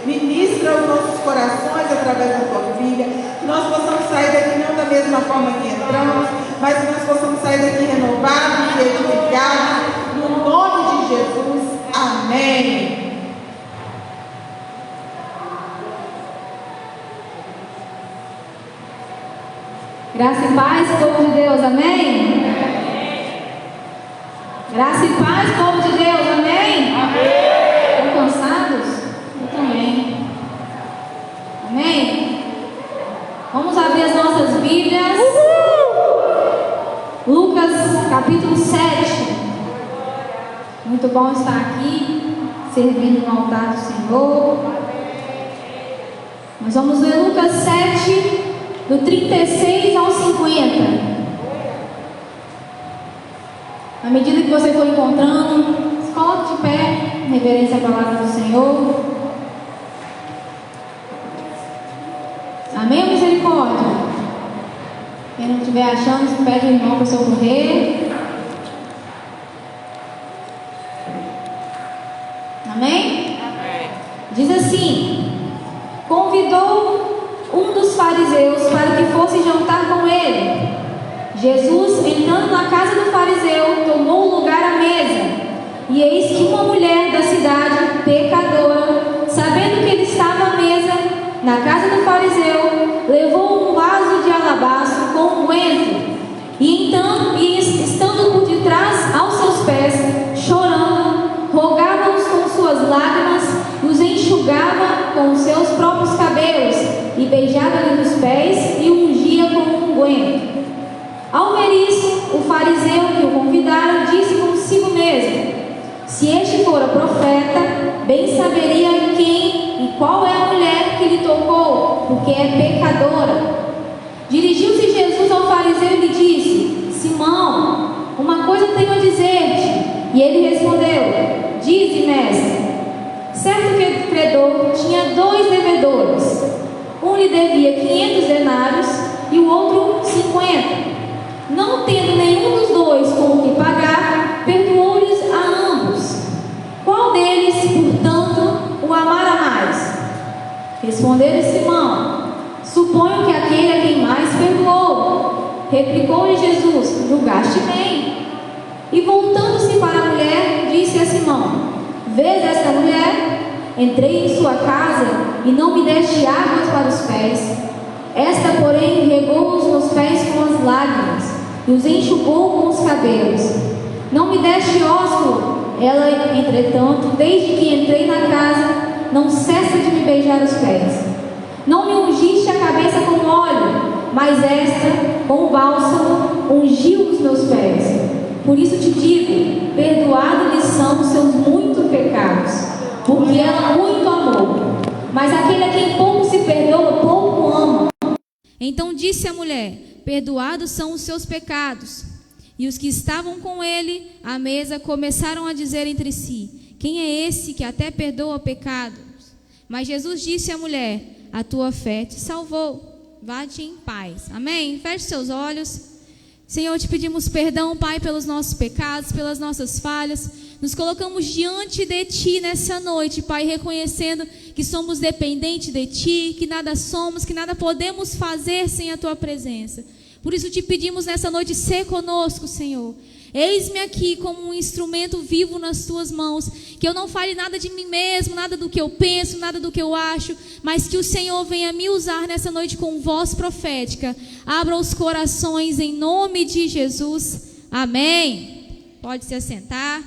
Ministra os nossos corações através da tua filha. Que nós possamos sair daqui não da mesma forma que entramos, mas que nós possamos sair daqui renovados e edificados. No nome de Jesus. Amém. Graça e paz, povo de Deus, amém? Graça e paz, povo de Deus, amém? Estão cansados? Eu também. Amém? Vamos abrir as nossas Bíblias. Lucas, capítulo 7. Muito bom estar aqui, servindo no altar do Senhor. Nós vamos ler Lucas 7, do 36 ao 50. À medida que você for encontrando, se coloque de pé, em reverência à palavra do Senhor. Amém ou misericórdia? Quem não estiver achando, pede o irmão para socorrer. Amém? Amém. Diz assim: convidou um dos fariseus para que fosse jantar com ele. Jesus, entrando na casa do fariseu, tomou lugar à mesa. E eis que uma mulher da cidade, pecadora, sabendo que ele estava à mesa na casa do fariseu, levou um vaso de alabastro com unguento. E então, estando por detrás aos seus pés, chorando, rogava-os com suas lágrimas, os enxugava com os seus próprios cabelos, e beijava-lhe os pés e o ungia com unguento. Ao ver isso, o fariseu que o convidara disse consigo mesmo: se este fora profeta, bem saberia quem e qual é a mulher que lhe tocou, porque é pecadora. Dirigiu-se Jesus ao fariseu e lhe disse: Simão, uma coisa tenho a dizer-te. E ele respondeu: dize, mestre. Certo credor tinha 2 devedores. Um lhe devia 500 denários e o outro 50. Não tendo nenhum dos dois com o que pagar, perdoou-lhes a ambos. Qual deles, portanto, o amara mais? Respondeu-lhe Simão: suponho que aquele a quem mais perdoou. Replicou-lhe Jesus: julgaste bem. E voltando-se para a mulher, disse a Simão: vês esta mulher? Entrei em sua casa e não me deste águas para os pés. Esta, porém, regou os meus pés com as lágrimas e os enxugou com os cabelos. Não me deste ósculo. Ela, entretanto, desde que entrei na casa, não cessa de me beijar os pés. Não me ungiste a cabeça com óleo, mas esta, com bálsamo, ungiu os meus pés. Por isso te digo, perdoados-lhes são os seus muitos pecados, porque ela muito amou. Mas aquele a quem pouco se perdoa, pouco ama. Então disse a mulher: perdoados são os seus pecados. E os que estavam com ele à mesa começaram a dizer entre si: quem é esse que até perdoa pecados? Mas Jesus disse à mulher: a tua fé te salvou, vá-te em paz. Amém? Feche seus olhos. Senhor, te pedimos perdão, Pai, pelos nossos pecados, pelas nossas falhas. Nos colocamos diante de Ti nessa noite, Pai, reconhecendo que somos dependentes de Ti, que nada somos, que nada podemos fazer sem a Tua presença. Por isso te pedimos nessa noite, ser conosco, Senhor. Eis-me aqui como um instrumento vivo nas Tuas mãos, que eu não fale nada de mim mesmo, nada do que eu penso, nada do que eu acho, mas que o Senhor venha me usar nessa noite com voz profética. Abra os corações em nome de Jesus. Amém. Pode se assentar.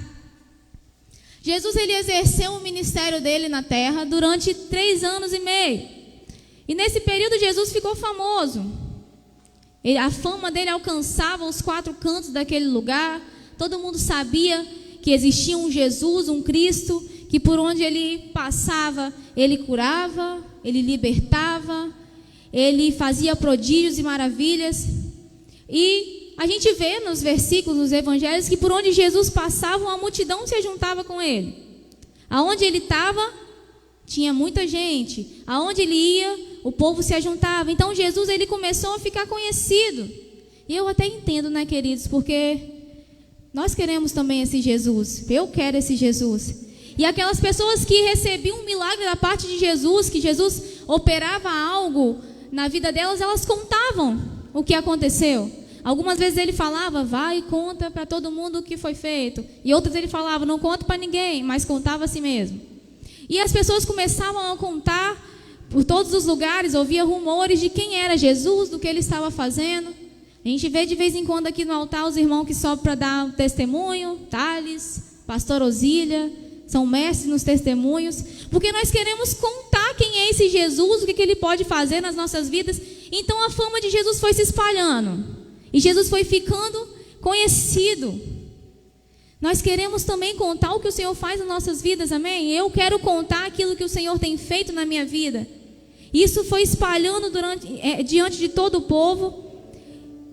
Jesus, ele exerceu o ministério dele na terra durante 3 anos e meio. E nesse período Jesus ficou famoso. A fama dele alcançava os 4 cantos daquele lugar. Todo mundo sabia que existia um Jesus, um Cristo, que por onde ele passava, ele curava, ele libertava, ele fazia prodígios e maravilhas. E a gente vê nos versículos, nos evangelhos, que por onde Jesus passava, uma multidão se juntava com ele. Aonde ele estava, tinha muita gente. Aonde ele ia, o povo se ajuntava. Então Jesus, ele começou a ficar conhecido. E eu até entendo, né, queridos? Porque nós queremos também esse Jesus. Eu quero esse Jesus. E aquelas pessoas que recebiam um milagre da parte de Jesus, que Jesus operava algo na vida delas, elas contavam o que aconteceu. Algumas vezes ele falava, vai e conta para todo mundo o que foi feito. E outras ele falava, não conta para ninguém, mas contava a si mesmo. E as pessoas começavam a contar por todos os lugares, ouvia rumores de quem era Jesus, do que ele estava fazendo. A gente vê de vez em quando aqui no altar os irmãos que sobem para dar um testemunho, Thales, pastor Osília, são mestres nos testemunhos, porque nós queremos contar quem é esse Jesus, o que ele pode fazer nas nossas vidas. Então a fama de Jesus foi se espalhando, e Jesus foi ficando conhecido. Nós queremos também contar o que o Senhor faz nas nossas vidas, amém? Eu quero contar aquilo que o Senhor tem feito na minha vida. Isso foi espalhando diante de todo o povo,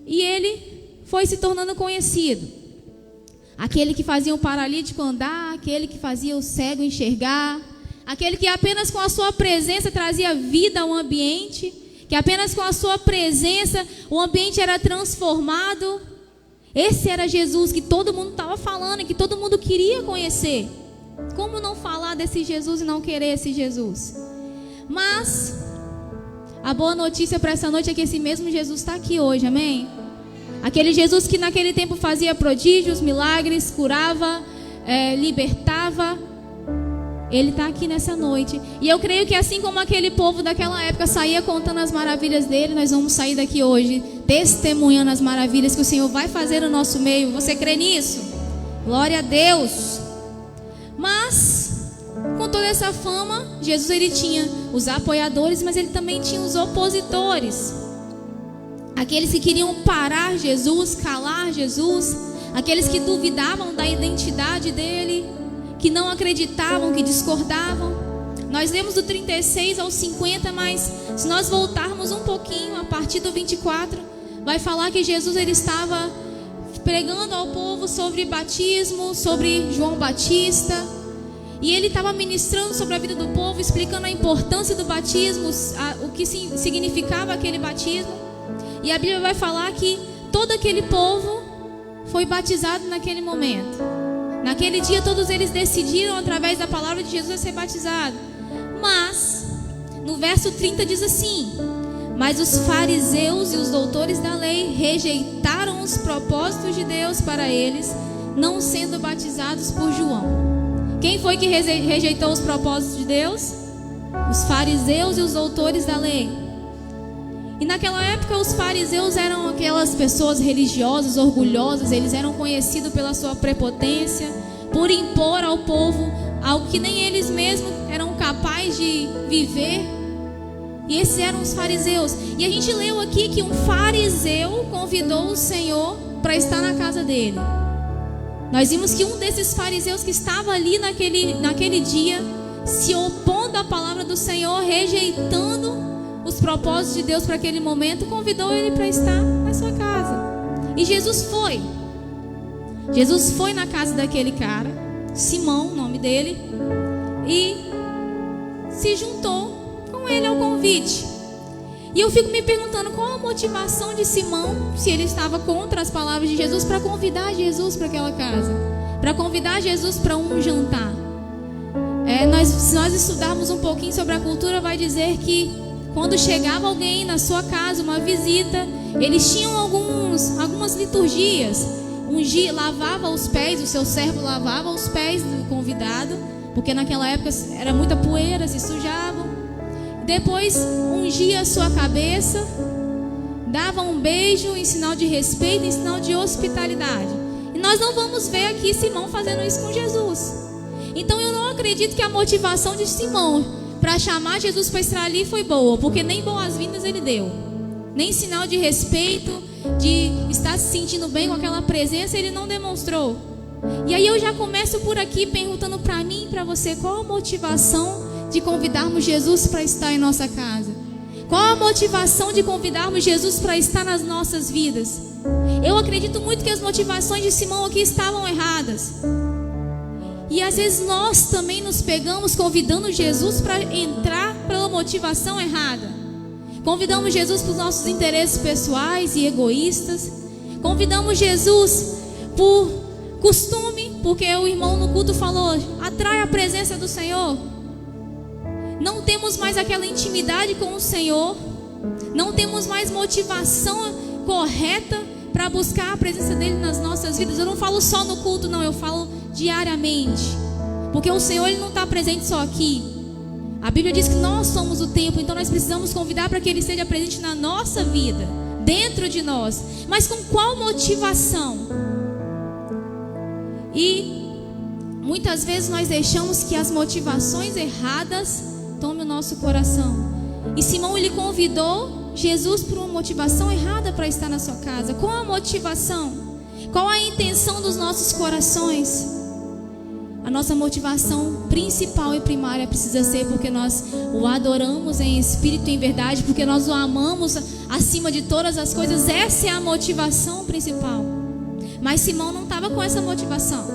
e ele foi se tornando conhecido. Aquele que fazia o paralítico andar, aquele que fazia o cego enxergar, aquele que apenas com a sua presença trazia vida ao ambiente, que apenas com a sua presença o ambiente era transformado. Esse era Jesus que todo mundo estava falando e que todo mundo queria conhecer. Como não falar desse Jesus e não querer esse Jesus? Mas a boa notícia para essa noite é que esse mesmo Jesus está aqui hoje, amém? Aquele Jesus que naquele tempo fazia prodígios, milagres, curava, libertava, ele está aqui nessa noite. E eu creio que assim como aquele povo daquela época saía contando as maravilhas dele, nós vamos sair daqui hoje testemunhando as maravilhas que o Senhor vai fazer no nosso meio. Você crê nisso? Glória a Deus. Mas com toda essa fama, Jesus ele tinha os apoiadores, mas ele também tinha os opositores. Aqueles que queriam parar Jesus, calar Jesus, aqueles que duvidavam da identidade dele, que não acreditavam, que discordavam. Nós lemos do 36 ao 50, mas se nós voltarmos um pouquinho, a partir do 24, vai falar que Jesus ele estava pregando ao povo sobre batismo, sobre João Batista, e ele estava ministrando sobre a vida do povo, explicando a importância do batismo, o que significava aquele batismo. E a Bíblia vai falar que todo aquele povo foi batizado naquele momento. Naquele dia todos eles decidiram através da palavra de Jesus a ser batizado. Mas no verso 30 diz assim: mas os fariseus e os doutores da lei rejeitaram os propósitos de Deus para eles, não sendo batizados por João. Quem foi que rejeitou os propósitos de Deus? Os fariseus e os doutores da lei. E naquela época os fariseus eram aquelas pessoas religiosas, orgulhosas. Eles eram conhecidos pela sua prepotência, por impor ao povo algo que nem eles mesmos eram capazes de viver. E esses eram os fariseus. E a gente leu aqui que um fariseu convidou o Senhor para estar na casa dele. Nós vimos que um desses fariseus que estava ali naquele dia, se opondo à palavra do Senhor, rejeitando os propósitos de Deus para aquele momento, convidou ele para estar na sua casa. E Jesus foi na casa daquele cara, Simão, o nome dele, e se juntou com ele ao convite. E eu fico me perguntando qual a motivação de Simão, se ele estava contra as palavras de Jesus, para convidar Jesus para aquela casa, para convidar Jesus para um jantar. Se nós estudarmos um pouquinho sobre a cultura, vai dizer que quando chegava alguém na sua casa, uma visita, eles tinham algumas liturgias. Lavava os pés, o seu servo lavava os pés do convidado, porque naquela época era muita poeira, se sujavam. Depois ungia a sua cabeça, dava um beijo em sinal de respeito, em sinal de hospitalidade. E nós não vamos ver aqui Simão fazendo isso com Jesus. Então eu não acredito que a motivação de Simão para chamar Jesus para estar ali foi boa, porque nem boas-vindas ele deu, nem sinal de respeito, de estar se sentindo bem com aquela presença, ele não demonstrou. E aí eu já começo por aqui perguntando para mim e para você, qual a motivação de convidarmos Jesus para estar em nossa casa? Qual a motivação de convidarmos Jesus para estar nas nossas vidas? Eu acredito muito que as motivações de Simão aqui estavam erradas. E às vezes nós também nos pegamos convidando Jesus para entrar pela motivação errada. Convidamos Jesus para os nossos interesses pessoais e egoístas. Convidamos Jesus por costume, porque o irmão no culto falou, atrai a presença do Senhor. Não temos mais aquela intimidade com o Senhor, não temos mais motivação correta para buscar a presença dele nas nossas vidas. Eu não falo só no culto, não, eu falo diariamente, porque o Senhor, ele não está presente só aqui. A Bíblia diz que nós somos o templo, então nós precisamos convidar para que ele esteja presente na nossa vida, dentro de nós. Mas com qual motivação? E muitas vezes nós deixamos que as motivações erradas tomem o nosso coração. E Simão, ele convidou Jesus por uma motivação errada para estar na sua casa. Qual a motivação? Qual a intenção dos nossos corações? A nossa motivação principal e primária precisa ser porque nós o adoramos em espírito e em verdade, porque nós o amamos acima de todas as coisas. Essa é a motivação principal. Mas Simão não estava com essa motivação.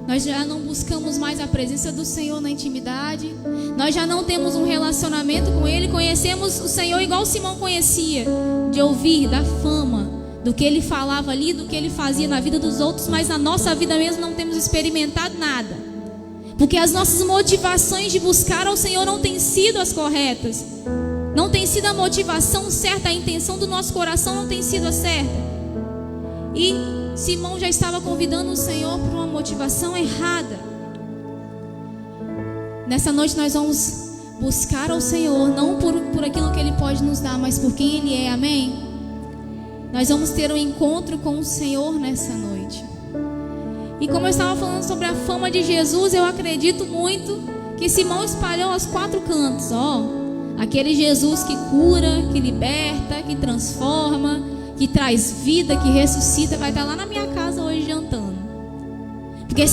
Nós já não buscamos mais a presença do Senhor na intimidade. Nós já não temos um relacionamento com Ele. Conhecemos o Senhor igual Simão conhecia, de ouvir, da fama, do que Ele falava ali, do que Ele fazia na vida dos outros. Mas na nossa vida mesmo não temos experimentado nada, porque as nossas motivações de buscar ao Senhor não têm sido as corretas. Não tem sido a motivação certa, a intenção do nosso coração não tem sido a certa. E Simão já estava convidando o Senhor por uma motivação errada. Nessa noite nós vamos buscar ao Senhor, não por aquilo que Ele pode nos dar, mas por quem Ele é, amém? Nós vamos ter um encontro com o Senhor nessa noite. E como eu estava falando sobre a fama de Jesus, eu acredito muito que Simão espalhou aos quatro cantos. Aquele Jesus que cura, que liberta, que transforma, que traz vida, que ressuscita, vai estar lá na minha casa hoje jantando. Porque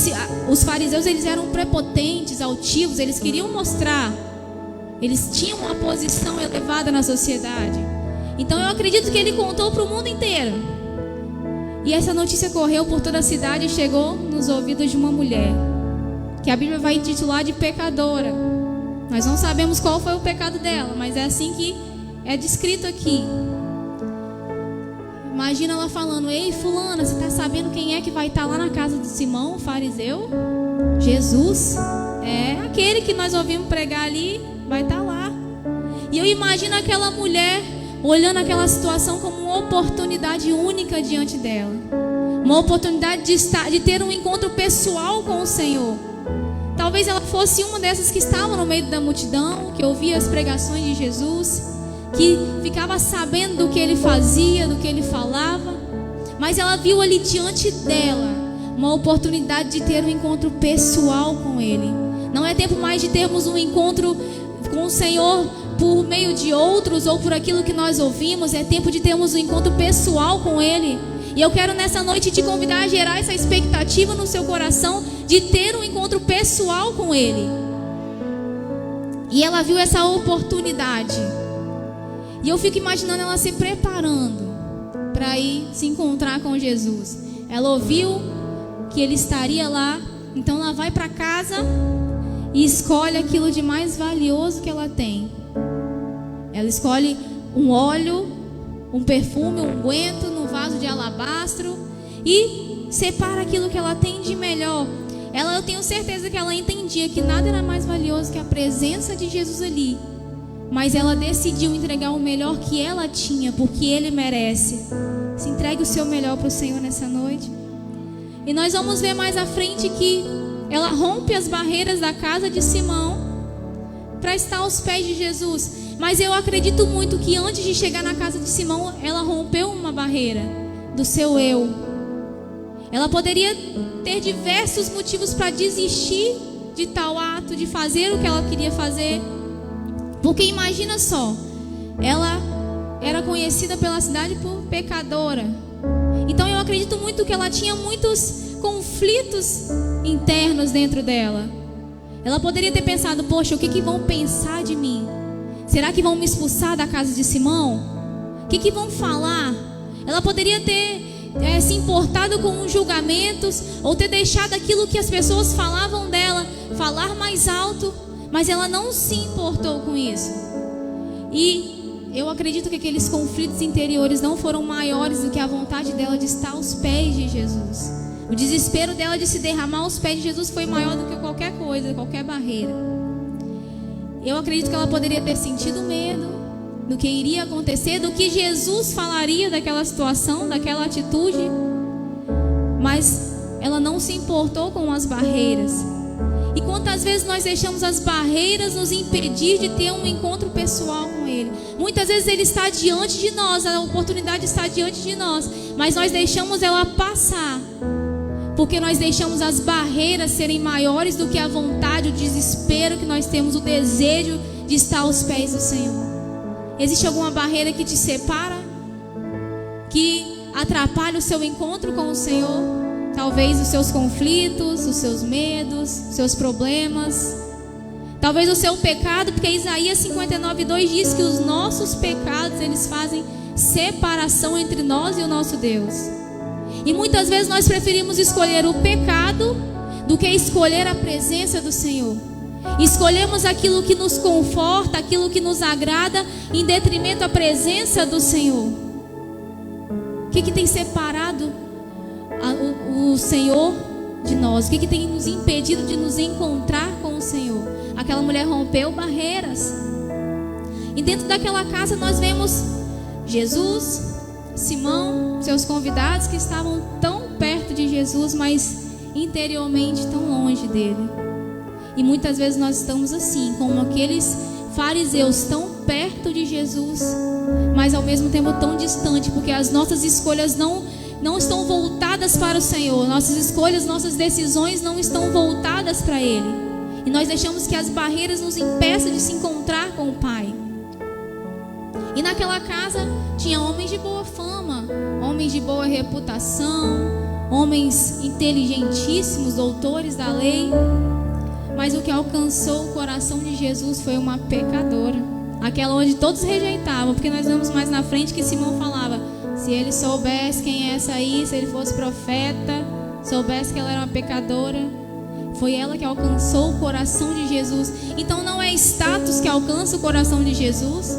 os fariseus, eles eram prepotentes, altivos, eles queriam mostrar, eles tinham uma posição elevada na sociedade. Então eu acredito que ele contou para o mundo inteiro. E essa notícia correu por toda a cidade e chegou nos ouvidos de uma mulher, que a Bíblia vai intitular de pecadora. Nós não sabemos qual foi o pecado dela, mas é assim que é descrito aqui. Imagina ela falando, ei fulana, você está sabendo quem é que vai estar lá na casa de Simão, o fariseu? Jesus, é aquele que nós ouvimos pregar ali, vai estar lá. E eu imagino aquela mulher olhando aquela situação como uma oportunidade única diante dela, uma oportunidade de ter um encontro pessoal com o Senhor. Talvez ela fosse uma dessas que estavam no meio da multidão, que ouvia as pregações de Jesus, que ficava sabendo do que Ele fazia, do que Ele falava, mas ela viu ali diante dela uma oportunidade de ter um encontro pessoal com Ele. Não é tempo mais de termos um encontro com o Senhor por meio de outros ou por aquilo que nós ouvimos. É tempo de termos um encontro pessoal com Ele. E eu quero nessa noite te convidar a gerar essa expectativa no seu coração de ter um encontro pessoal com Ele. E ela viu essa oportunidade. E eu fico imaginando ela se preparando para ir se encontrar com Jesus. Ela ouviu que Ele estaria lá, então ela vai para casa e escolhe aquilo de mais valioso que ela tem. Ela escolhe um óleo, um perfume, um unguento no vaso de alabastro e separa aquilo que ela tem de melhor. Eu tenho certeza que ela entendia que nada era mais valioso que a presença de Jesus ali. Mas ela decidiu entregar o melhor que ela tinha, porque Ele merece. Se entregue o seu melhor para o Senhor nessa noite. E nós vamos ver mais à frente que ela rompe as barreiras da casa de Simão para estar aos pés de Jesus. Mas eu acredito muito que antes de chegar na casa de Simão, ela rompeu uma barreira do seu eu. Ela poderia ter diversos motivos para desistir de tal ato, de fazer o que ela queria fazer. Porque imagina só, ela era conhecida pela cidade por pecadora. Então eu acredito muito que ela tinha muitos conflitos internos dentro dela. Ela poderia ter pensado, poxa, o que vão pensar de mim? Será que vão me expulsar da casa de Simão? O que vão falar? Ela poderia ter se importado com os julgamentos, ou ter deixado aquilo que as pessoas falavam dela falar mais alto. Mas ela não se importou com isso. E eu acredito que aqueles conflitos interiores não foram maiores do que a vontade dela de estar aos pés de Jesus. O desespero dela de se derramar aos pés de Jesus foi maior do que qualquer coisa, qualquer barreira. Eu acredito que ela poderia ter sentido medo do que iria acontecer, do que Jesus falaria daquela situação, daquela atitude, mas ela não se importou com as barreiras. E quantas vezes nós deixamos as barreiras nos impedir de ter um encontro pessoal com Ele? Muitas vezes Ele está diante de nós, a oportunidade está diante de nós, mas nós deixamos ela passar, porque nós deixamos as barreiras serem maiores do que a vontade, o desespero que nós temos, o desejo de estar aos pés do Senhor. Existe alguma barreira que te separa, que atrapalha o seu encontro com o Senhor? Talvez os seus conflitos, os seus medos, os seus problemas, talvez o seu pecado, porque Isaías 59:2 diz que os nossos pecados, eles fazem separação entre nós e o nosso Deus. E muitas vezes nós preferimos escolher o pecado do que escolher a presença do Senhor. Escolhemos aquilo que nos conforta, aquilo que nos agrada, em detrimento da presença do Senhor. O que tem separado o Senhor de nós? O que tem nos impedido de nos encontrar com o Senhor? Aquela mulher rompeu barreiras. E dentro daquela casa nós vemos Jesus, Simão, seus convidados que estavam tão perto de Jesus, mas interiormente tão longe dele. E muitas vezes nós estamos assim, como aqueles fariseus tão perto de Jesus, mas ao mesmo tempo tão distante, porque as nossas escolhas não estão voltadas para o Senhor. Nossas escolhas, nossas decisões não estão voltadas para Ele. E nós deixamos que as barreiras nos impeçam de se encontrar com o Pai. E naquela casa tinha homens de boa fama, homens de boa reputação, homens inteligentíssimos, doutores da lei. Mas o que alcançou o coração de Jesus foi uma pecadora, aquela onde todos rejeitavam, porque nós vemos mais na frente que Simão falava: se ele soubesse quem é essa aí, se ele fosse profeta, soubesse que ela era uma pecadora. Foi ela que alcançou o coração de Jesus. Então não é status que alcança o coração de Jesus,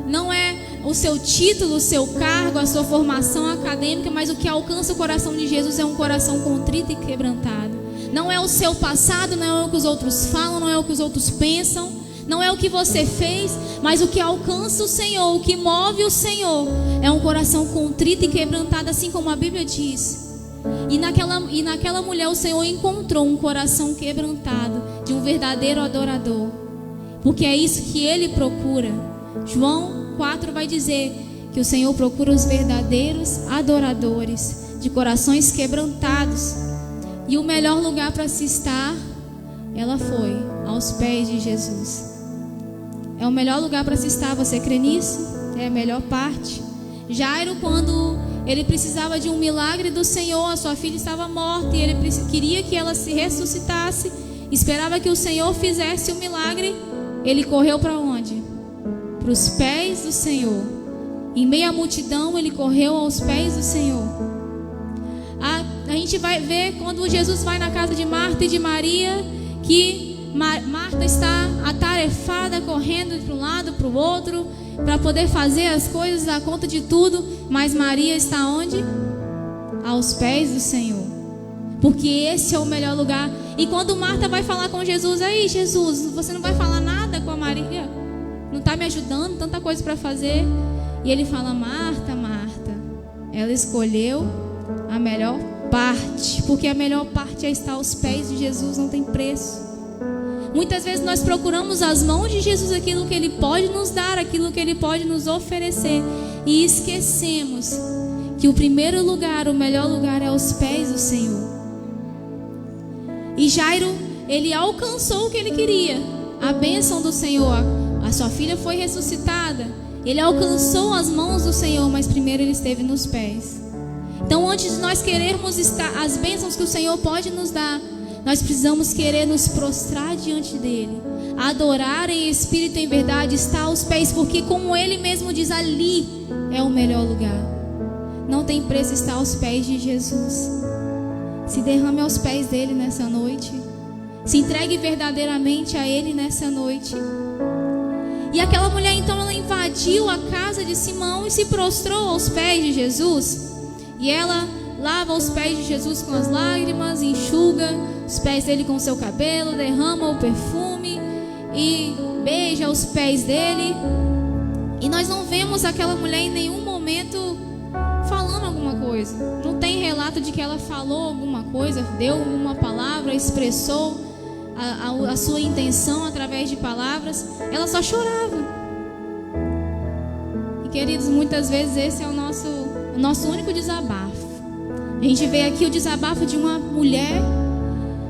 não é o seu título, o seu cargo, a sua formação acadêmica, mas o que alcança o coração de Jesus é um coração contrito e quebrantado. Não é o seu passado, não é o que os outros falam, não é o que os outros pensam, não é o que você fez, mas o que alcança o Senhor, o que move o Senhor é um coração contrito e quebrantado, assim como a Bíblia diz. E naquela mulher o Senhor encontrou um coração quebrantado, de um verdadeiro adorador, porque é isso que Ele procura. João 4 vai dizer que o Senhor procura os verdadeiros adoradores, de corações quebrantados. E o melhor lugar para se estar, ela foi aos pés de Jesus. É o melhor lugar para se estar, você crê nisso? É a melhor parte. Jairo, quando ele precisava de um milagre do Senhor, a sua filha estava morta e ele queria que ela se ressuscitasse, esperava que o Senhor fizesse o milagre. Ele correu para onde? Para os pés do Senhor. Em meio à multidão, ele correu aos pés do Senhor. A gente vai ver quando Jesus vai na casa de Marta e de Maria, que Marta está atarefada, correndo para um lado, para o outro, para poder fazer as coisas, dar conta de tudo. Mas Maria está onde? Aos pés do Senhor, porque esse é o melhor lugar. E quando Marta vai falar com Jesus: aí Jesus, você não vai falar nada com a Maria? Não está me ajudando, tanta coisa para fazer. E ele fala: Marta, Marta, ela escolheu a melhor parte, porque a melhor parte é estar aos pés de Jesus, não tem preço. Muitas vezes nós procuramos as mãos de Jesus, aquilo que Ele pode nos dar, aquilo que Ele pode nos oferecer, e esquecemos que o primeiro lugar, o melhor lugar é aos pés do Senhor. E Jairo, ele alcançou o que ele queria, a bênção do Senhor. A sua filha foi ressuscitada, ele alcançou as mãos do Senhor, mas primeiro ele esteve nos pés. Então, antes de nós querermos estar as bênçãos que o Senhor pode nos dar, nós precisamos querer nos prostrar diante dele, adorar em espírito e em verdade, estar aos pés, porque como ele mesmo diz, ali é o melhor lugar. Não tem preço estar aos pés de Jesus. Se derrame aos pés dele nessa noite, se entregue verdadeiramente a ele nessa noite. E aquela mulher então, ela invadiu a casa de Simão e se prostrou aos pés de Jesus. E ela lava os pés de Jesus com as lágrimas, enxuga os pés dele com o seu cabelo, derrama o perfume e beija os pés dele. E nós não vemos aquela mulher em nenhum momento falando alguma coisa. Não tem relato de que ela falou alguma coisa, deu uma palavra, expressou a sua intenção através de palavras. Ela só chorava. E queridos, muitas vezes esse é o nosso único desabafo. A gente vê aqui o desabafo de uma mulher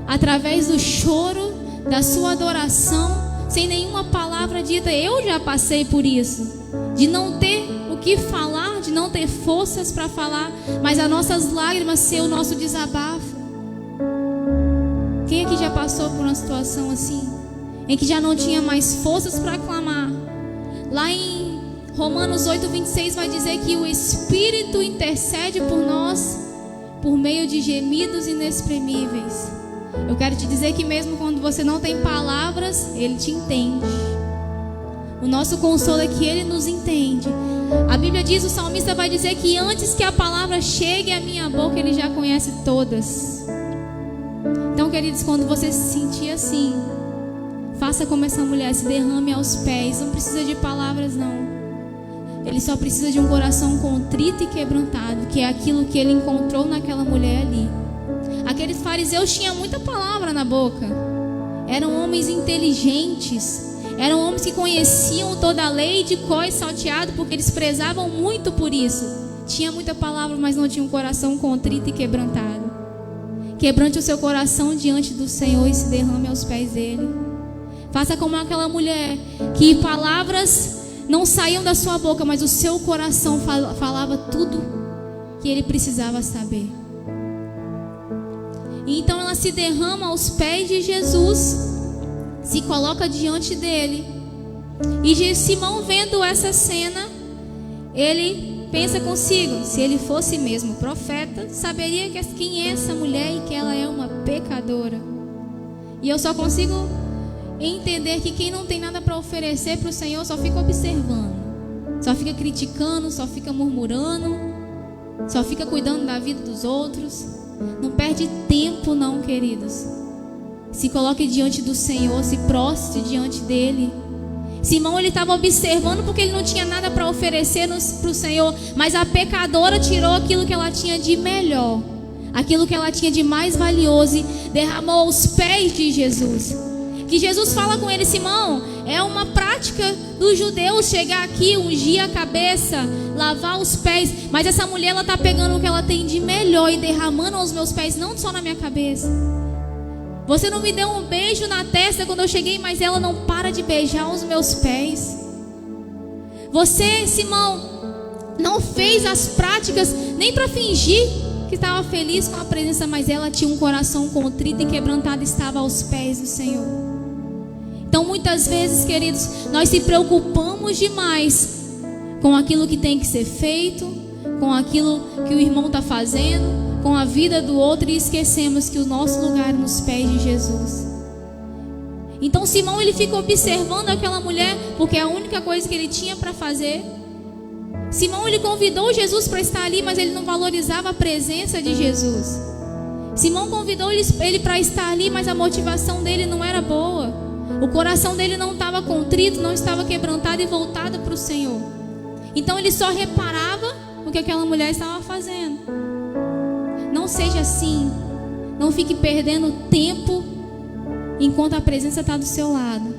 através do choro, da sua adoração, sem nenhuma palavra dita. Eu já passei por isso, de não ter o que falar, de não ter forças para falar, mas as nossas lágrimas ser o nosso desabafo. Quem aqui já passou por uma situação assim, em que já não tinha mais forças para clamar? Lá em Romanos 8:26 vai dizer que o Espírito intercede por nós por meio de gemidos inexprimíveis. Eu quero te dizer que mesmo quando você não tem palavras, Ele te entende. O nosso consolo é que Ele nos entende. A Bíblia diz, o salmista vai dizer que antes que a palavra chegue à minha boca, Ele já conhece todas. Então, queridos, quando você se sentir assim, faça como essa mulher, se derrame aos pés. Não precisa de palavras, não. Ele só precisa de um coração contrito e quebrantado, que é aquilo que ele encontrou naquela mulher ali. Aqueles fariseus tinham muita palavra na boca. Eram homens inteligentes. Eram homens que conheciam toda a lei de cor e salteado, porque eles prezavam muito por isso. Tinha muita palavra, mas não tinha um coração contrito e quebrantado. Quebrante o seu coração diante do Senhor e se derrame aos pés dele. Faça como aquela mulher, que palavras não saíam da sua boca, mas o seu coração falava tudo que ele precisava saber. E então ela se derrama aos pés de Jesus, se coloca diante dele. E Simão, vendo essa cena, ele pensa consigo: se ele fosse mesmo profeta, saberia quem é essa mulher e que ela é uma pecadora. E eu só consigo entender que quem não tem nada para oferecer para o Senhor só fica observando, só fica criticando, só fica murmurando, só fica cuidando da vida dos outros. Não perde tempo não, queridos. Se coloque diante do Senhor, se prostre diante dele. Simão, ele estava observando porque ele não tinha nada para oferecer para o Senhor, mas a pecadora tirou aquilo que ela tinha de melhor, aquilo que ela tinha de mais valioso, e derramou aos pés de Jesus. Que Jesus fala com ele: Simão, é uma prática dos judeus chegar aqui, ungir a cabeça, lavar os pés, mas essa mulher, ela está pegando o que ela tem de melhor e derramando aos meus pés, não só na minha cabeça. Você não me deu um beijo na testa quando eu cheguei, mas ela não para de beijar os meus pés. Você, Simão, não fez as práticas nem para fingir que estava feliz com a presença, mas ela tinha um coração contrito e quebrantado, estava aos pés do Senhor. Então, muitas vezes, queridos, nós se preocupamos demais com aquilo que tem que ser feito, com aquilo que o irmão está fazendo, com a vida do outro, e esquecemos que o nosso lugar é nos pés de Jesus. Então Simão, ele fica observando aquela mulher, porque é a única coisa que ele tinha para fazer. Simão, ele convidou Jesus para estar ali, mas ele não valorizava a presença de Jesus. Simão convidou ele para estar ali, mas a motivação dele não era boa. O coração dele não estava contrito, não estava quebrantado e voltado para o Senhor. Então ele só reparava o que aquela mulher estava fazendo. Não seja assim. Não fique perdendo tempo enquanto a presença está do seu lado.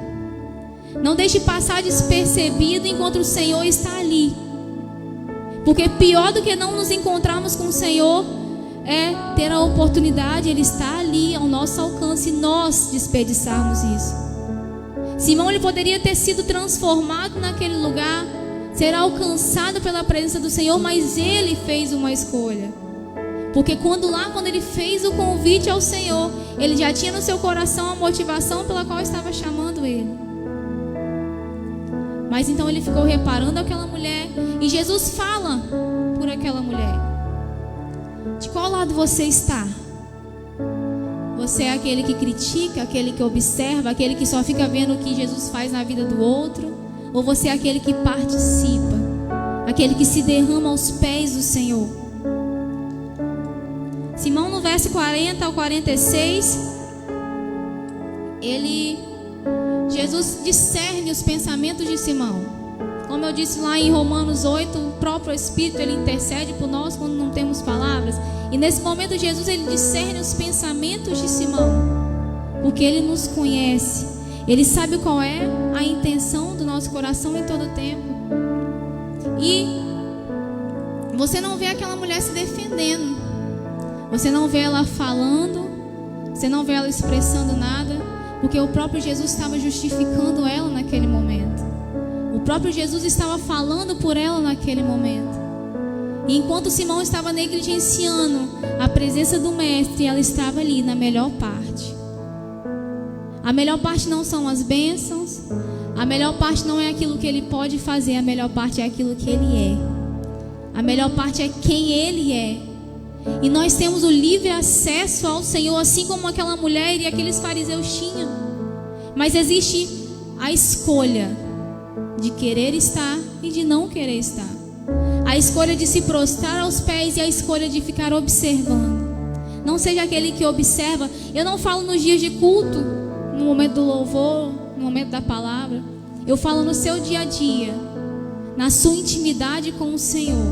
Não deixe passar despercebido enquanto o Senhor está ali. Porque pior do que não nos encontrarmos com o Senhor é ter a oportunidade, Ele está ali ao nosso alcance, e nós desperdiçarmos isso. Simão, ele poderia ter sido transformado naquele lugar, ser alcançado pela presença do Senhor, mas ele fez uma escolha. Porque quando ele fez o convite ao Senhor, ele já tinha no seu coração a motivação pela qual estava chamando ele. Mas então ele ficou reparando aquela mulher, e Jesus fala por aquela mulher: de qual lado você está? Você é aquele que critica, aquele que observa, aquele que só fica vendo o que Jesus faz na vida do outro? Ou você é aquele que participa, aquele que se derrama aos pés do Senhor? Simão, no verso 40 ao 46, Jesus discerne os pensamentos de Simão. Como eu disse lá em Romanos 8, o próprio Espírito, ele intercede por nós quando não temos palavras. E nesse momento Jesus, ele discerne os pensamentos de Simão, porque ele nos conhece. Ele sabe qual é a intenção do nosso coração em todo o tempo. E você não vê aquela mulher se defendendo, você não vê ela falando, você não vê ela expressando nada, porque o próprio Jesus estava justificando ela naquele momento. O próprio Jesus estava falando por ela naquele momento. E enquanto Simão estava negligenciando a presença do Mestre, ela estava ali na melhor parte. A melhor parte não são as bênçãos, a melhor parte não é aquilo que ele pode fazer, a melhor parte é aquilo que ele é. A melhor parte é quem ele é. E nós temos o livre acesso ao Senhor, assim como aquela mulher e aqueles fariseus tinham. Mas existe a escolha de querer estar e de não querer estar. A escolha de se prostrar aos pés e a escolha de ficar observando. Não seja aquele que observa. Eu não falo nos dias de culto, no momento do louvor, no momento da palavra. Eu falo no seu dia a dia, na sua intimidade com o Senhor,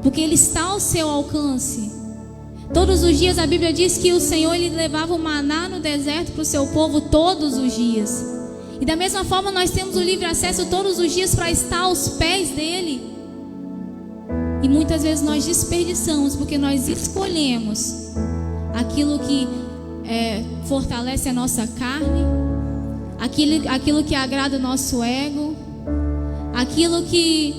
porque Ele está ao seu alcance. Todos os dias a Bíblia diz que o Senhor, Ele levava o maná no deserto para o seu povo todos os dias. E da mesma forma nós temos o livre acesso todos os dias para estar aos pés dEle. E muitas vezes nós desperdiçamos, porque nós escolhemos aquilo que fortalece a nossa carne, aquilo que agrada o nosso ego, aquilo que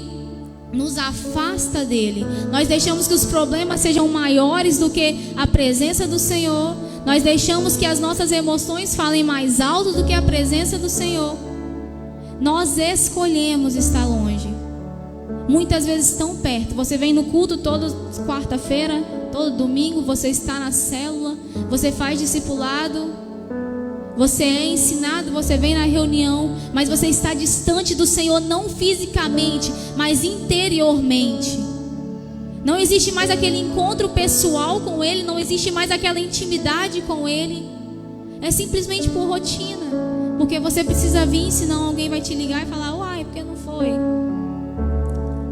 nos afasta dele. Nós deixamos que os problemas sejam maiores do que a presença do Senhor. Nós deixamos que as nossas emoções falem mais alto do que a presença do Senhor. Nós escolhemos estar longe, muitas vezes tão perto. Você vem no culto toda quarta-feira, todo domingo, você está na célula, você faz discipulado, você é ensinado, você vem na reunião, mas você está distante do Senhor, não fisicamente, mas interiormente. Não existe mais aquele encontro pessoal com Ele, não existe mais aquela intimidade com Ele. É simplesmente por rotina, porque você precisa vir, senão alguém vai te ligar e falar: uai, por que não foi?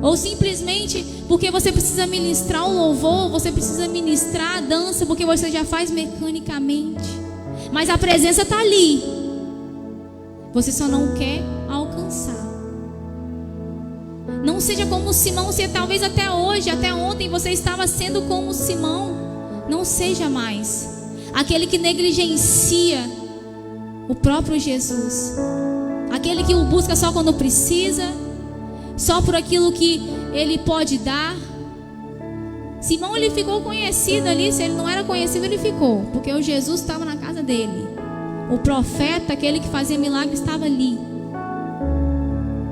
Ou simplesmente porque você precisa ministrar o louvor, você precisa ministrar a dança, porque você já faz mecanicamente. Mas a presença está ali, você só não quer alcançar. Não seja como Simão, se talvez até hoje, até ontem você estava sendo como Simão. Não seja mais aquele que negligencia o próprio Jesus, aquele que o busca só quando precisa, só por aquilo que ele pode dar. Simão, ele ficou conhecido ali. Se ele não era conhecido, ele ficou, porque o Jesus estava na casa dele. O profeta, aquele que fazia milagre, estava ali.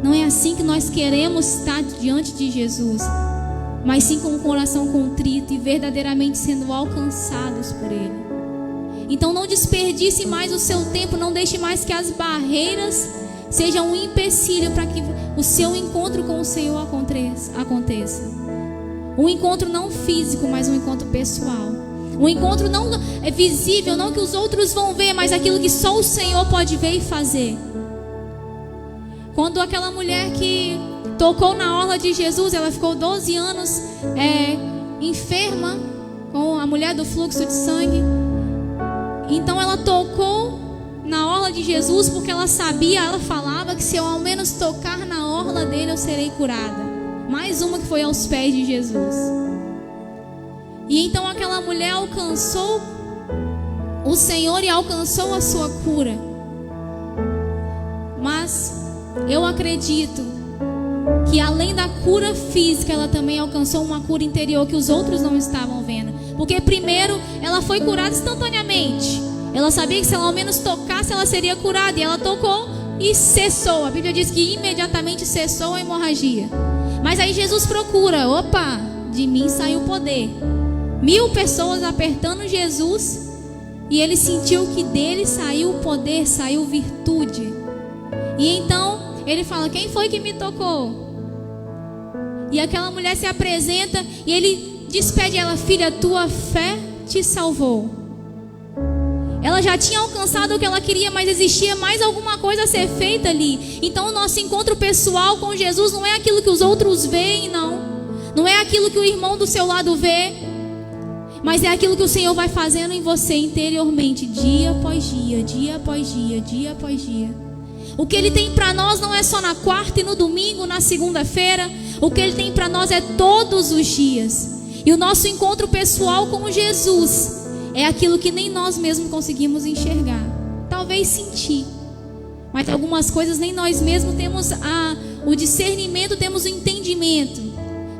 Não é assim que nós queremos estar diante de Jesus, mas sim com o coração contrito e verdadeiramente sendo alcançados por Ele. Então não desperdice mais o seu tempo, não deixe mais que as barreiras sejam um empecilho para que o seu encontro com o Senhor aconteça. Um encontro não físico, mas um encontro pessoal. Um encontro não é visível, não que os outros vão ver, mas aquilo que só o Senhor pode ver e fazer. Quando aquela mulher que tocou na orla de Jesus, ela ficou 12 anos enferma, com a mulher do fluxo de sangue. Então ela tocou na orla de Jesus, porque ela sabia, ela falava que se eu ao menos tocar na orla dele, eu serei curada. Mais uma que foi aos pés de Jesus. E então aquela mulher alcançou o Senhor e alcançou a sua cura. Mas eu acredito que além da cura física, ela também alcançou uma cura interior que os outros não estavam vendo. Porque primeiro ela foi curada instantaneamente. Ela sabia que se ela ao menos tocasse, ela seria curada. E ela tocou e cessou. A Bíblia diz que imediatamente cessou a hemorragia. Mas aí Jesus procura: opa, de mim saiu o poder. 1000 pessoas apertando Jesus, e ele sentiu que dele saiu o poder, saiu virtude. E então ele fala: quem foi que me tocou? E aquela mulher se apresenta, e ele despede ela: filha, tua fé te salvou. Ela já tinha alcançado o que ela queria, mas existia mais alguma coisa a ser feita ali. Então o nosso encontro pessoal com Jesus não é aquilo que os outros veem, não é aquilo que o irmão do seu lado vê, mas é aquilo que o Senhor vai fazendo em você interiormente, dia após dia, dia após dia, dia após dia. O que Ele tem para nós não é só na quarta e no domingo, na segunda-feira. O que Ele tem para nós é todos os dias. E o nosso encontro pessoal com Jesus é aquilo que nem nós mesmos conseguimos enxergar. Talvez sentir, mas algumas coisas nem nós mesmos temos o discernimento, temos o entendimento.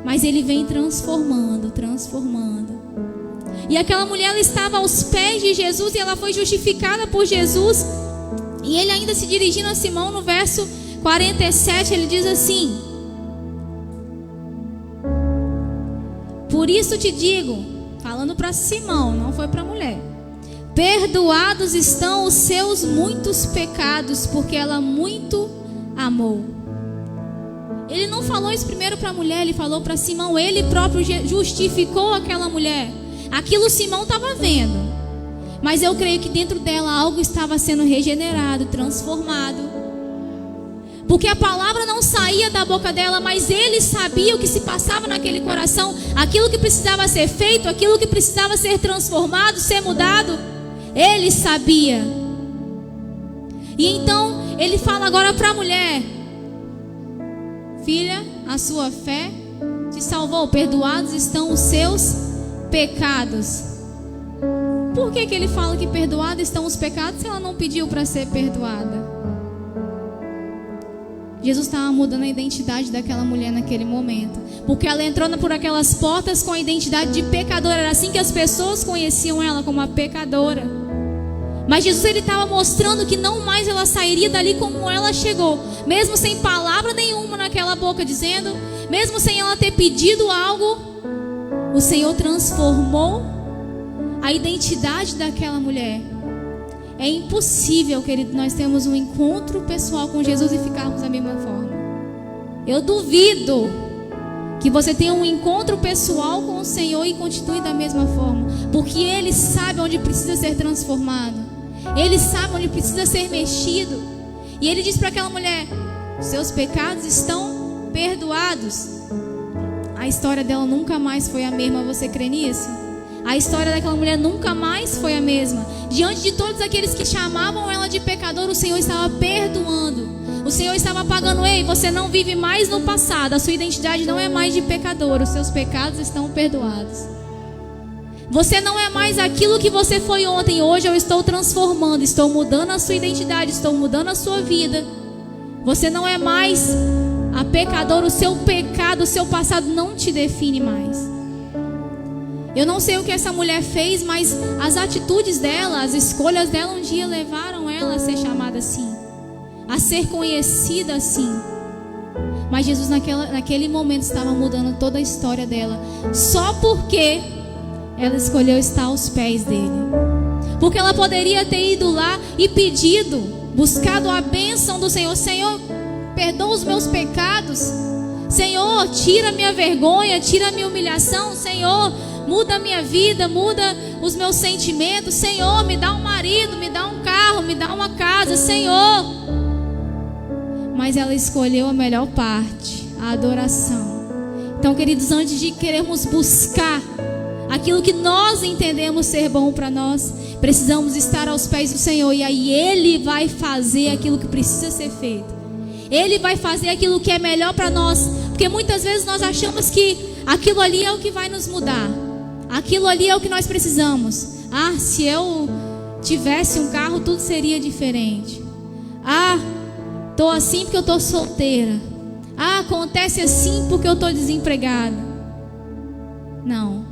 Mas Ele vem transformando, transformando. E aquela mulher, ela estava aos pés de Jesus e ela foi justificada por Jesus. E Ele ainda se dirigindo a Simão, no verso 47, Ele diz assim: por isso te digo, falando para Simão, não foi para a mulher, perdoados estão os seus muitos pecados, porque ela muito amou. Ele não falou isso primeiro para a mulher, Ele falou para Simão. Ele próprio justificou aquela mulher. Aquilo Simão estava vendo, mas eu creio que dentro dela algo estava sendo regenerado, transformado, porque a palavra não saía da boca dela, mas Ele sabia o que se passava naquele coração, aquilo que precisava ser feito, aquilo que precisava ser transformado, ser mudado. Ele sabia. E então Ele fala agora para a mulher: filha, a sua fé te salvou, perdoados estão os seus pecados. Por que Ele fala que perdoados estão os pecados se ela não pediu para ser perdoada? Jesus estava mudando a identidade daquela mulher naquele momento, porque ela entrou por aquelas portas com a identidade de pecadora. Era assim que as pessoas conheciam ela, como a pecadora. Mas Jesus, Ele estava mostrando que não mais ela sairia dali como ela chegou, mesmo sem palavra nenhuma naquela boca dizendo, mesmo sem ela ter pedido algo. O Senhor transformou a identidade daquela mulher. É impossível, querido, nós termos um encontro pessoal com Jesus e ficarmos da mesma forma. Eu duvido que você tenha um encontro pessoal com o Senhor e continue da mesma forma, porque Ele sabe onde precisa ser transformado, Ele sabe onde precisa ser mexido. E Ele diz para aquela mulher: seus pecados estão perdoados. A história dela nunca mais foi a mesma. Você crê nisso? A história daquela mulher nunca mais foi a mesma. Diante de todos aqueles que chamavam ela de pecadora, o Senhor estava perdoando. O Senhor estava pagando: ei, você não vive mais no passado, a sua identidade não é mais de pecador, os seus pecados estão perdoados. Você não é mais aquilo que você foi ontem. Hoje eu estou transformando, estou mudando a sua identidade, estou mudando a sua vida. Você não é mais a pecadora, o seu pecado, o seu passado não te define mais. Eu não sei o que essa mulher fez, mas as atitudes dela, as escolhas dela um dia levaram ela a ser chamada assim, a ser conhecida assim. Mas Jesus naquele momento estava mudando toda a história dela, só porque ela escolheu estar aos pés dele. Porque ela poderia ter ido lá e pedido, buscado a bênção do Senhor: Senhor, perdoa os meus pecados, Senhor, tira a minha vergonha, tira a minha humilhação, Senhor, muda a minha vida, muda os meus sentimentos, Senhor, me dá um marido, me dá um carro, me dá uma casa, Senhor. Mas ela escolheu a melhor parte, a adoração. Então, queridos, antes de querermos buscar aquilo que nós entendemos ser bom para nós, precisamos estar aos pés do Senhor, e aí Ele vai fazer aquilo que precisa ser feito. Ele vai fazer aquilo que é melhor para nós, porque muitas vezes nós achamos que aquilo ali é o que vai nos mudar, aquilo ali é o que nós precisamos. Ah, se eu tivesse um carro, tudo seria diferente. Ah, estou assim porque eu estou solteira. Ah, acontece assim porque eu estou desempregada. Não.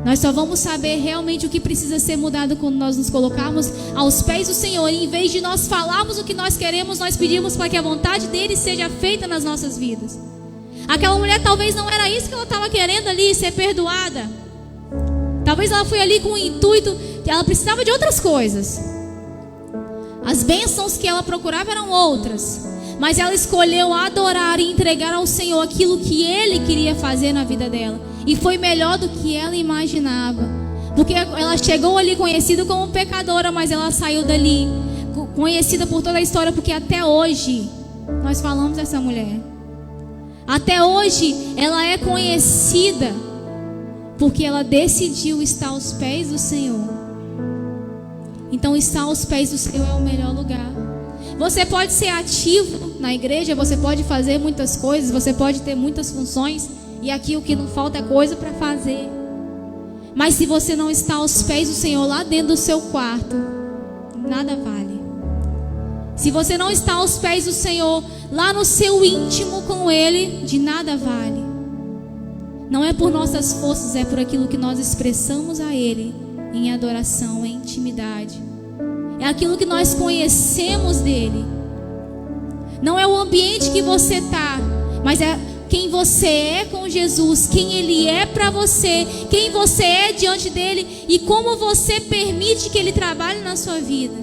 Nós só vamos saber realmente o que precisa ser mudado quando nós nos colocarmos aos pés do Senhor. E em vez de nós falarmos o que nós queremos, nós pedimos para que a vontade dele seja feita nas nossas vidas. Aquela mulher talvez não era isso que ela estava querendo ali, ser perdoada. Talvez ela foi ali com o intuito, ela precisava de outras coisas. As bênçãos que ela procurava eram outras. Mas ela escolheu adorar e entregar ao Senhor aquilo que Ele queria fazer na vida dela. E foi melhor do que ela imaginava. Porque ela chegou ali conhecida como pecadora, mas ela saiu dali conhecida por toda a história, porque até hoje nós falamos dessa mulher. Até hoje ela é conhecida porque ela decidiu estar aos pés do Senhor. Então estar aos pés do Senhor é o melhor lugar. Você pode ser ativo na igreja, você pode fazer muitas coisas, você pode ter muitas funções, e aqui o que não falta é coisa para fazer. Mas se você não está aos pés do Senhor lá dentro do seu quarto, nada vale. Se você não está aos pés do Senhor lá no seu íntimo com Ele, de nada vale. Não é por nossas forças, é por aquilo que nós expressamos a Ele em adoração, em intimidade. É aquilo que nós conhecemos dEle. Não é o ambiente que você está, mas é quem você é com Jesus, quem Ele é para você, quem você é diante dEle e como você permite que Ele trabalhe na sua vida.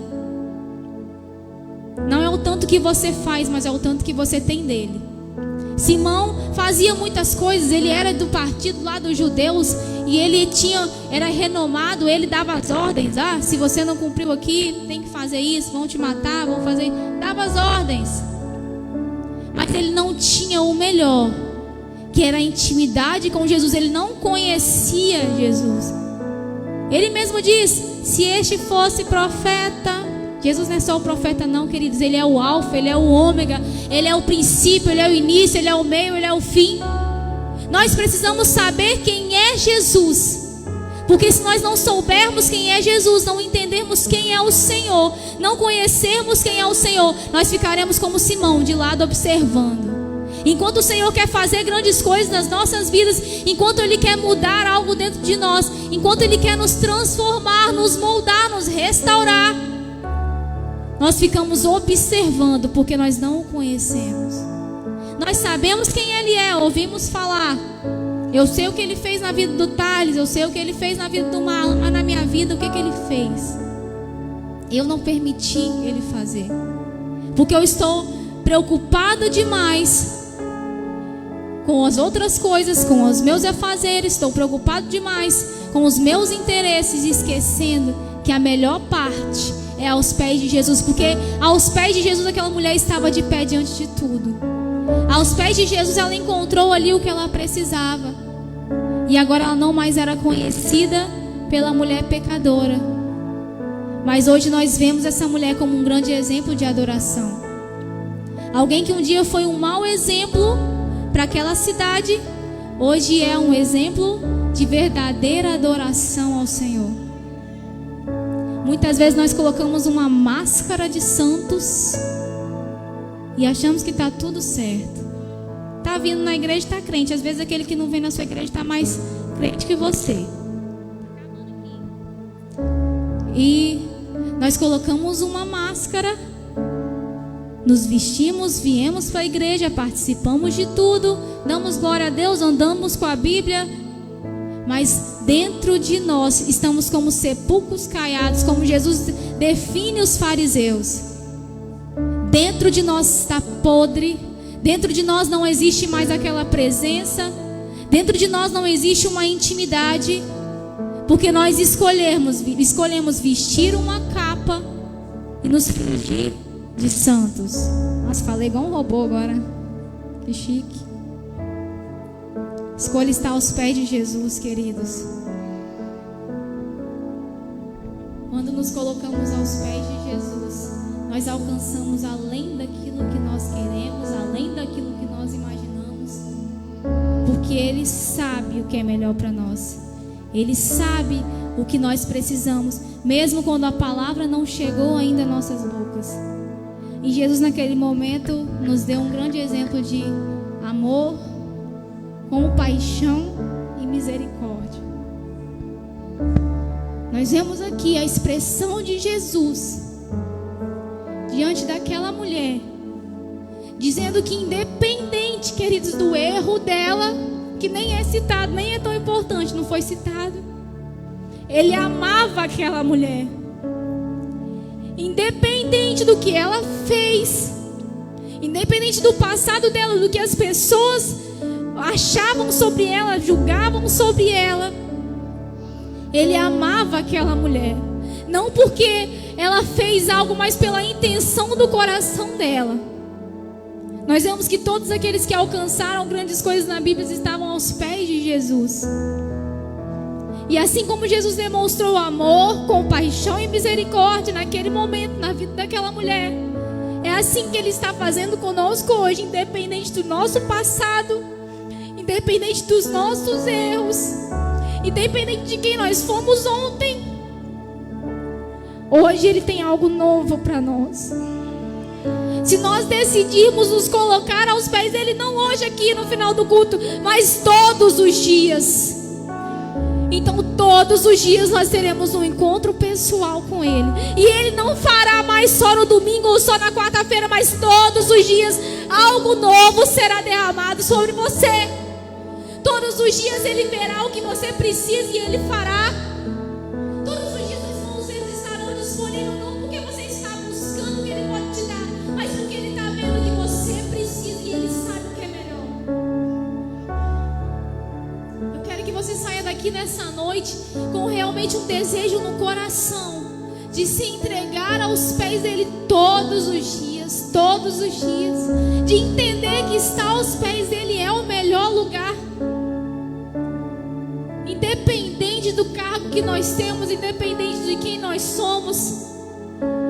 Não é o tanto que você faz, mas é o tanto que você tem dEle. Simão fazia muitas coisas, ele era do partido lá dos judeus e ele era renomado, ele dava as ordens. Se você não cumpriu aqui, tem que fazer isso, vão te matar, vão fazer... Dava as ordens. Mas ele não tinha o melhor, que era a intimidade com Jesus. Ele não conhecia Jesus. Ele mesmo diz, se este fosse profeta... Jesus não é só o profeta não, queridos. Ele é o alfa, ele é o ômega, ele é o princípio, ele é o início, ele é o meio, ele é o fim. Nós precisamos saber quem é Jesus. Porque se nós não soubermos quem é Jesus, não entendermos quem é o Senhor, não conhecermos quem é o Senhor, nós ficaremos como Simão, de lado observando. Enquanto o Senhor quer fazer grandes coisas nas nossas vidas, enquanto Ele quer mudar algo dentro de nós, enquanto Ele quer nos transformar, nos moldar, nos restaurar, nós ficamos observando porque nós não o conhecemos. Nós sabemos quem Ele é, ouvimos falar. Eu sei o que Ele fez na vida do Thales, eu sei o que Ele fez na vida do Marlon, mas na minha vida o que Ele fez? Eu não permiti Ele fazer, porque eu estou preocupada demais com as outras coisas, com os meus afazeres, estou preocupado demais com os meus interesses, esquecendo que a melhor parte é aos pés de Jesus, porque aos pés de Jesus aquela mulher estava de pé diante de tudo. Aos pés de Jesus ela encontrou ali o que ela precisava. E agora ela não mais era conhecida pela mulher pecadora, mas hoje nós vemos essa mulher como um grande exemplo de adoração. Alguém que um dia foi um mau exemplo para aquela cidade, hoje é um exemplo de verdadeira adoração ao Senhor. Muitas vezes nós colocamos uma máscara de santos e achamos que está tudo certo. Está vindo na igreja, está crente. Às vezes aquele que não vem na sua igreja está mais crente que você. E nós colocamos uma máscara, nos vestimos, viemos para a igreja, participamos de tudo, damos glória a Deus, andamos com a Bíblia, mas dentro de nós estamos como sepulcros caiados, como Jesus define os fariseus. Dentro de nós está podre, dentro de nós não existe mais aquela presença, dentro de nós não existe uma intimidade, porque nós escolhemos vestir uma capa e nos fingir de santos. Nossa, falei igual um robô agora, que chique. Escolha estar aos pés de Jesus, queridos. Quando nos colocamos aos pés de Jesus, nós alcançamos além daquilo que nós queremos, além daquilo que nós imaginamos, porque Ele sabe o que é melhor para nós. Ele sabe o que nós precisamos, mesmo quando a palavra não chegou ainda às nossas bocas. E Jesus naquele momento nos deu um grande exemplo de amor, compaixão e misericórdia. Nós vemos aqui a expressão de Jesus diante daquela mulher, dizendo que independente, queridos, do erro dela, que nem é citado, nem é tão importante, não foi citado, Ele amava aquela mulher, independente do que ela fez, independente do passado dela, do que as pessoas achavam sobre ela, julgavam sobre ela, ele amava aquela mulher. Não porque ela fez algo, mas pela intenção do coração dela. Nós vemos que todos aqueles que alcançaram grandes coisas na Bíblia estavam aos pés de Jesus. E assim como Jesus demonstrou amor, compaixão e misericórdia naquele momento, na vida daquela mulher, é assim que Ele está fazendo conosco hoje, independente do nosso passado, independente dos nossos erros, independente de quem nós fomos ontem. Hoje Ele tem algo novo para nós. Se nós decidirmos nos colocar aos pés dele, não hoje aqui no final do culto, mas todos os dias. Então todos os dias nós teremos um encontro pessoal com Ele. E Ele não fará mais só no domingo ou só na quarta-feira, mas todos os dias algo novo será derramado sobre você. Todos os dias Ele verá o que você precisa e Ele fará. Todos os dias as mãos dele estarão disponíveis, não porque você está buscando o que Ele pode te dar, mas porque Ele está vendo o que você precisa e Ele sabe o que é melhor. Eu quero que você saia daqui nessa noite com realmente um desejo no coração de se entregar aos pés dele todos os dias, de entender que estar aos pés dele é o melhor lugar. Independente do cargo que nós temos, independente de quem nós somos,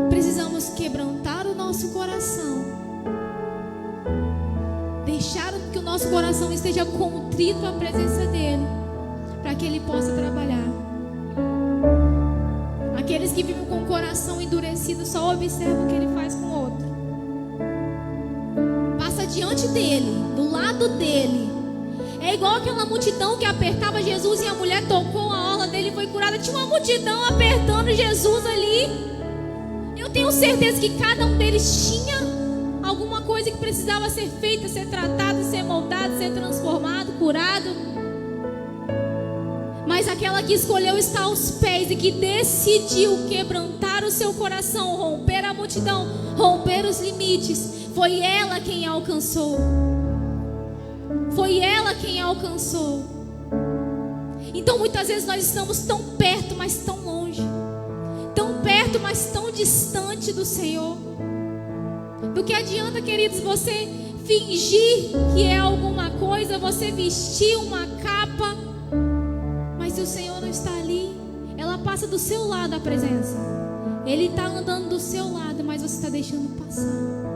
precisamos quebrantar o nosso coração, deixar que o nosso coração esteja contrito à presença dele, para que ele possa trabalhar. Aqueles que vivem com o coração endurecido só observam o que ele faz com o outro. Passa diante dele, do lado dele. É igual aquela multidão que apertava Jesus e a mulher tocou a orla dele e foi curada. Tinha uma multidão apertando Jesus ali. Eu tenho certeza que cada um deles tinha alguma coisa que precisava ser feita, ser tratada, ser moldada, ser transformado, curado. Mas aquela que escolheu estar aos pés e que decidiu quebrantar o seu coração, romper a multidão, romper os limites, foi ela quem alcançou. Foi ela quem alcançou. Então muitas vezes nós estamos tão perto, mas tão longe. Tão perto, mas tão distante do Senhor. Do que adianta, queridos, você fingir que é alguma coisa, você vestir uma capa, mas se o Senhor não está ali, ela passa do seu lado a presença. Ele está andando do seu lado, mas você está deixando passar.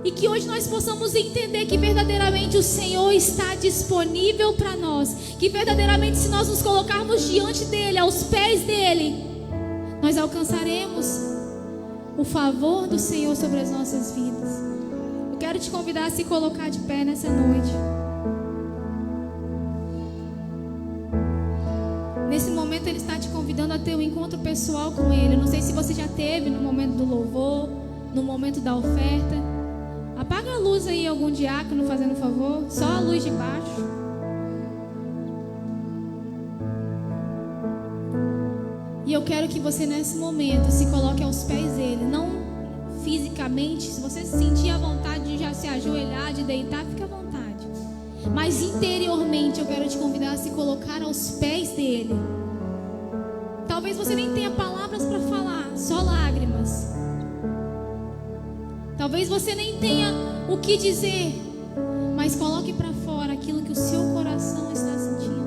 E que hoje nós possamos entender que verdadeiramente o Senhor está disponível para nós. Que verdadeiramente, se nós nos colocarmos diante dele, aos pés dele, nós alcançaremos o favor do Senhor sobre as nossas vidas. Eu quero te convidar a se colocar de pé nessa noite. Nesse momento Ele está te convidando a ter um encontro pessoal com Ele. Eu não sei se você já teve no momento do louvor, no momento da oferta. Apaga a luz aí, algum diácono fazendo favor. Só a luz de baixo. E eu quero que você nesse momento se coloque aos pés dele. Não fisicamente. Se você se sentir à vontade de já se ajoelhar, de deitar, fica à vontade. Mas interiormente eu quero te convidar a se colocar aos pés dele. Talvez você nem tenha palavras para falar, só lágrimas. Talvez você nem tenha o que dizer, mas coloque para fora aquilo que o seu coração está sentindo.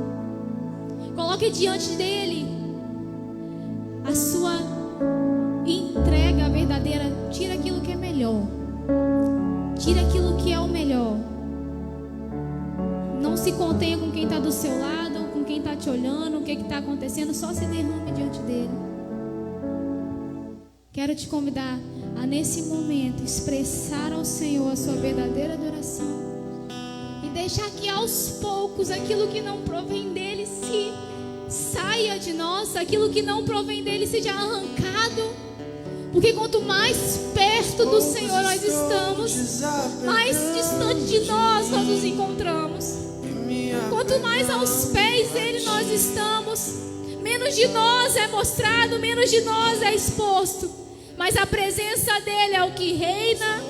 Coloque diante dele a sua entrega verdadeira. Tira aquilo que é melhor. Tira aquilo que é o melhor. Não se contenha com quem está do seu lado, com quem está te olhando, o que está acontecendo. Só se derrame diante dele. Quero te convidar a nesse momento expressar ao Senhor a sua verdadeira adoração e deixar que aos poucos aquilo que não provém dele se saia de nós, aquilo que não provém dele seja arrancado, porque quanto mais perto do Senhor nós estamos, mais distante de nós nos encontramos. Quanto mais aos pés dele nós estamos, menos de nós é mostrado, menos de nós é exposto. Mas a presença dele é o que reina.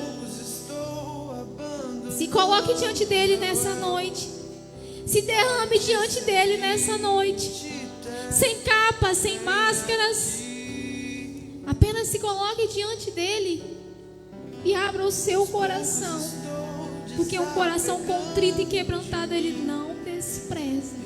Se coloque diante dele nessa noite. Se derrame diante dele nessa noite. Sem capas, sem máscaras. Apenas se coloque diante dele e abra o seu coração. Porque um coração contrito e quebrantado ele não despreza.